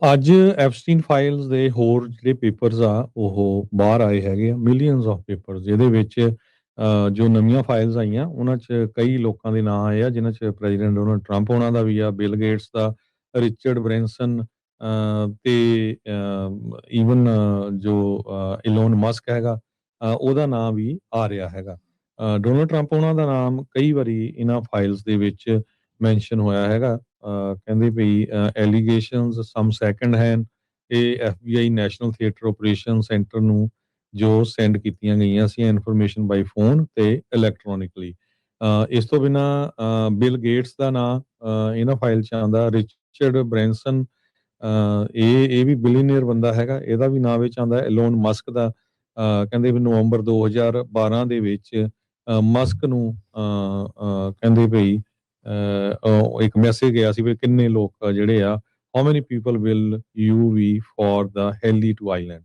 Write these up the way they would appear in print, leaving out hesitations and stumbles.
ਅੱਜ Epstein files ਦੇ ਹੋਰ ਜਿਹੜੇ ਪੇਪਰਸ ਆ ਉਹ ਬਾਹਰ ਆਏ ਹੈਗੇ ਆ, ਮਿਲੀਅਨਸ ਆਫ ਪੇਪਰਸ ਜਿਹਦੇ ਵਿੱਚ ਜੋ ਨਵੀਆਂ ਫਾਈਲਸ ਆਈਆਂ ਉਹਨਾਂ 'ਚ ਕਈ ਲੋਕਾਂ ਦੇ ਨਾਂ ਆਏ ਆ ਜਿਨ੍ਹਾਂ 'ਚ ਪ੍ਰੈਜ਼ੀਡੈਂਟ ਡੋਨਲਡ ਟਰੰਪ ਉਹਨਾਂ ਦਾ ਵੀ ਆ, ਬਿਲ ਗੇਟਸ ਦਾ, ਰਿਚਰਡ ਬ੍ਰੈਂਸਨ ਤੇ ਈਵਨ ਜੋ ਇਲੋਨ ਮਸਕ ਹੈਗਾ ਉਹਦਾ ਨਾਂ ਵੀ ਆ ਰਿਹਾ ਹੈਗਾ। ਡੋਨਲਡ ਟਰੰਪ ਉਹਨਾਂ ਦਾ ਨਾਮ ਕਈ ਵਾਰੀ ਇਹਨਾਂ ਫਾਈਲਸ ਦੇ ਵਿੱਚ ਮੈਂਸ਼ਨ ਹੋਇਆ ਹੈਗਾ। ਕਹਿੰਦੇ ਵੀ ਐਲੀਗੇਸ਼ਨਸ ਸਮ ਸੈਕੰਡ ਹੈਂਡ ਇਹ FBI national theatre operation centre ਨੂੰ ਜੋ ਸੈਂਡ ਕੀਤੀਆਂ ਗਈਆਂ ਸੀ ਇਨਫੋਰਮੇਸ਼ਨ ਬਾਈ ਫੋਨ ਤੇ ਇਲੈਕਟ੍ਰੋਨਿਕਲੀ। ਇਸ ਤੋਂ ਬਿਨਾਂ ਬਿਲ ਗੇਟਸ ਦਾ ਨਾਂ ਇਹਨਾਂ ਫਾਈਲ 'ਚ ਆਉਂਦਾ, ਰਿਚਰਡ ਬ੍ਰੈਂਸਨ ਇਹ ਵੀ ਬਿਲੀਅਨੀਅਰ ਬੰਦਾ ਹੈਗਾ, ਇਹਦਾ ਵੀ ਨਾਂ ਵਿੱਚ ਆਉਂਦਾ। ਐਲੋਨ ਮਸਕ ਦਾ ਕਹਿੰਦੇ ਵੀ ਨਵੰਬਰ 2012 ਦੇ ਵਿੱਚ ਮਸਕ ਨੂੰ ਕਹਿੰਦੇ ਭਈ ਉਹ ਇੱਕ ਮੈਸੇਜ ਗਿਆ ਸੀ ਵੀ ਕਿੰਨੇ ਲੋਕ ਜਿਹੜੇ ਆ how many people will you be for the heli to island.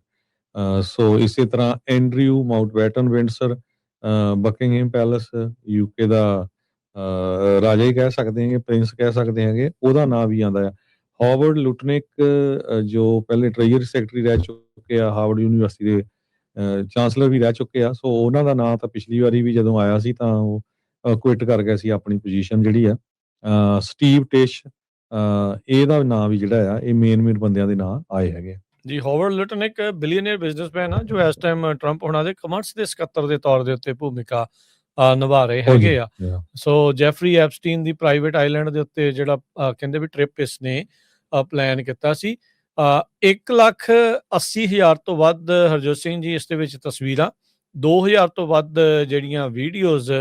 So ਇਸੇ ਤਰ੍ਹਾਂ Andrew Mountbatten Windsor Buckingham Palace UK ਦਾ ਰਾਜਾ ਹੀ ਕਹਿ ਸਕਦੇ ਹੈਗੇ, ਪ੍ਰਿੰਸ ਕਹਿ ਸਕਦੇ ਹੈਗੇ, ਉਹਦਾ ਨਾਂ ਵੀ ਆਉਂਦਾ ਆ। ਹਾਵਰਡ ਲੁਟਨਿਕ ਜੋ ਪਹਿਲੇ ਟ੍ਰੇਜਰੀ ਸੈਕਟਰੀ ਰਹਿ ਚੁੱਕੇ ਆ, ਹਾਵਰਡ ਯੂਨੀਵਰਸਿਟੀ ਦੇ ਚਾਂਸਲਰ ਵੀ ਰਹਿ ਚੁੱਕੇ ਆ। ਸੋ ਉਹਨਾਂ ਦਾ ਨਾਂ ਤਾਂ ਪਿਛਲੀ ਵਾਰੀ ਵੀ ਜਦੋਂ ਆਇਆ ਸੀ ਤਾਂ ਉਹ ਕੁਇਟ ਕਰ ਗਿਆ ਸੀ ਆਪਣੀ ਪੋਜੀਸ਼ਨ ਜਿਹੜੀ ਆ। ਸਟੀਵ ਟਿਸ਼ ਇਹਦਾ ਨਾਂ ਵੀ ਜਿਹੜਾ ਆ ਇਹ ਮੇਨ ਬੰਦਿਆਂ ਦੇ ਨਾਂ ਆਏ ਹੈਗੇ ਆ। ਜੀ, ਹਾਵਰਡ ਲਿਟਨ ਇੱਕ ਬਿਲੀਅਨੀਅਰ ਬਿਜ਼ਨਸਮੈਨ ਆ ਜੋ ਇਸ ਟਾਈਮ ਟਰੰਪ ਉਹਨਾਂ ਦੇ ਕਮਰਸ ਦੇ ਸਕੱਤਰ ਦੇ ਤੌਰ ਦੇ ਉੱਤੇ ਭੂਮਿਕਾ ਨਿਭਾ ਰਹੇ ਹੈਗੇ ਆ। ਸੋ ਜੈਫਰੀ ਐਪਸਟੀਨ ਦੀ ਪ੍ਰਾਈਵੇਟ ਆਈਲੈਂਡ ਦੇ ਉੱਤੇ ਜਿਹੜਾ ਕਹਿੰਦੇ ਵੀ ਟ੍ਰਿਪ ਇਸਨੇ ਪਲਾਨ ਕੀਤਾ ਸੀ। 1,80,000 ਤੋਂ ਵੱਧ ਹਰਜੋਤ ਸਿੰਘ ਜੀ ਇਸ ਦੇ ਵਿੱਚ ਤਸਵੀਰਾਂ, 2,000 ਤੋਂ ਵੱਧ ਜਿਹੜੀਆਂ ਵੀਡੀਓਜ਼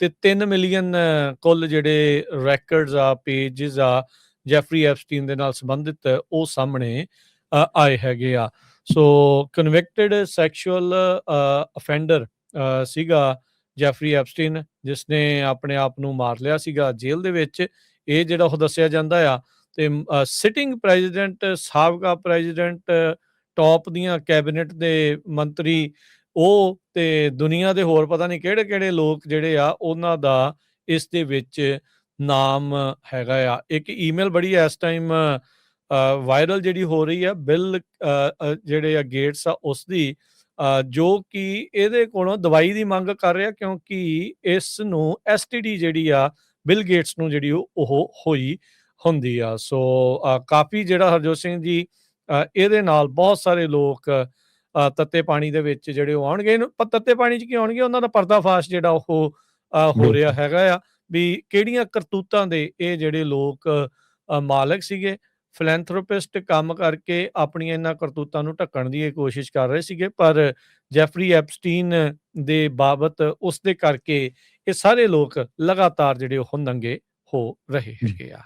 ਤੇ 3 ਮਿਲੀਅਨ ਕੁੱਲ ਜਿਹੜੇ ਰੈਕਰਡਸ ਆ, ਪੇਜਸ ਆ ਜੈਫਰੀ ਐਪਸਟੀਨ ਦੇ ਨਾਲ ਸੰਬੰਧਿਤ ਉਹ ਸਾਹਮਣੇ ਆਏ ਹੈਗੇ ਆ। ਸੋ ਕਨਵਿਕਟਡ ਸੈਕਸ਼ੂਅਲ ਅਫੈਂਡਰ ਸੀਗਾ ਜੈਫਰੀ ਐਪਸਟੀਨ, ਜਿਸਨੇ ਆਪਣੇ ਆਪ ਨੂੰ ਮਾਰ ਲਿਆ ਸੀਗਾ ਜੇਲ੍ਹ ਦੇ ਵਿੱਚ, ਇਹ ਜਿਹੜਾ ਉਹ ਦੱਸਿਆ ਜਾਂਦਾ ਆ। ਤੇ ਸਿਟਿੰਗ ਪ੍ਰੈਜ਼ੀਡੈਂਟ, ਸਾਬਕਾ ਪ੍ਰੈਜ਼ੀਡੈਂਟ, ਟੌਪ ਦੀਆਂ ਕੈਬਨਿਟ ਦੇ ਮੰਤਰੀ, ਉਹ ਤੇ ਦੁਨੀਆ ਦੇ ਹੋਰ ਪਤਾ ਨਹੀਂ ਕਿਹੜੇ-ਕਿਹੜੇ ਲੋਕ ਜਿਹੜੇ ਆ ਉਹਨਾਂ ਦਾ ਇਸ ਦੇ ਵਿੱਚ ਨਾਮ ਹੈਗਾ ਆ। ਇੱਕ ਈਮੇਲ ਬੜੀ ਇਸ ਟਾਈਮ ਵਾਇਰਲ ਜਿਹੜੀ ਹੋ ਰਹੀ ਆ ਬਿਲ ਜਿਹੜੇ ਆ ਗੇਟਸ ਆ ਉਸ ਦੀ, ਜੋ ਕਿ ਇਹਦੇ ਕੋਲੋਂ ਦਵਾਈ ਦੀ ਮੰਗ ਕਰ ਰਿਹਾ ਕਿਉਂਕਿ ਇਸ ਨੂੰ STD ਜਿਹੜੀ ਆ ਬਿਲ ਗੇਟਸ ਨੂੰ ਜਿਹੜੀ ਉਹ ਹੋਈ ਹੁੰਦੀ ਆ। ਸੋ ਕਾਫੀ ਜਿਹੜਾ ਹਰਜੋਤ ਸਿੰਘ ਜੀ ਇਹਦੇ ਨਾਲ ਬਹੁਤ ਸਾਰੇ ਲੋਕ ਤੱਤੇ ਪਾਣੀ ਦੇ ਵਿੱਚ ਜਿਹੜੇ ਉਹ ਆਉਣਗੇ। ਤੱਤੇ ਪਾਣੀ 'ਚ ਕੀ ਆਉਣਗੇ, ਉਹਨਾਂ ਦਾ ਪਰਦਾਫਾਸ਼ ਜਿਹੜਾ ਉਹ ਹੋ ਰਿਹਾ ਹੈਗਾ ਆ ਵੀ ਕਿਹੜੀਆਂ ਕਰਤੂਤਾਂ ਦੇ ਇਹ ਜਿਹੜੇ ਲੋਕ ਮਾਲਕ ਸੀਗੇ। ਫਿਲੈਂਥਰੋਪਿਸਟ ਕੰਮ ਕਰਕੇ ਆਪਣੀਆਂ ਇਹਨਾਂ ਕਰਤੂਤਾਂ ਨੂੰ ਢੱਕਣ ਦੀ ਇਹ ਕੋਸ਼ਿਸ਼ ਕਰ ਰਹੇ ਸੀਗੇ, ਪਰ ਜੈਫਰੀ ਐਪਸਟੀਨ ਦੇ ਬਾਬਤ ਉਸ ਦੇ ਕਰਕੇ ਇਹ ਸਾਰੇ ਲੋਕ ਲਗਾਤਾਰ ਜਿਹੜੇ ਉਹ ਨੰਗੇ ਹੋ ਰਹੇ ਹੈਗੇ ਆ।